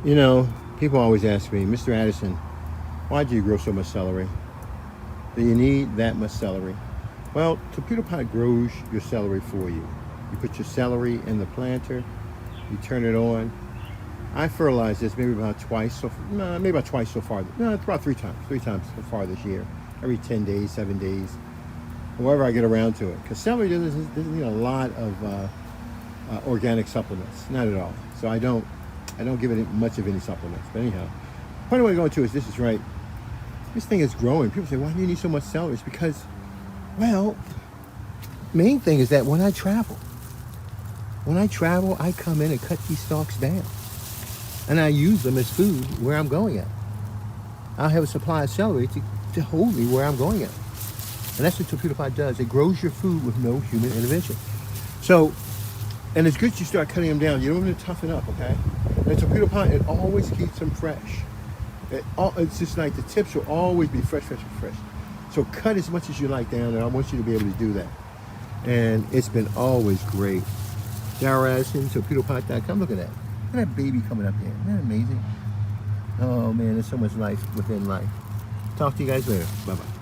You know, people always ask me, Mr. Addison, why do you grow so much celery? Do you need that much celery? Well, Torpedopot grows your celery for you. You put your celery in the planter, you turn it on. I fertilize this maybe about twice, no, maybe about twice so far. No, it's about three times so far this year. Every 10 days, 7 days, however I get around to it. Because celery doesn't need a lot of organic supplements, not at all. So I don't give it much of any supplements. But anyhow, the point I want to go into is this is right. This thing is growing. People say, why do you need so much celery? It's because, well, main thing is that when I travel, I come in and cut these stalks down. And I use them as food where I'm going at. I'll have a supply of celery to hold me where I'm going at. And that's what Torpedopot does. It grows your food with no human intervention. So, and it's good you start cutting them down. You don't want to toughen up, okay? And Torpedopot, it always keeps them fresh. It's just like the tips will always be fresh. So cut as much as you like down, and I want you to be able to do that. And it's been always great. Darryl Addison, Torpedopot.com. Look at that. Look at that baby coming up here. Isn't that amazing? Oh man, there's so much life within life. Talk to you guys later. Bye-bye.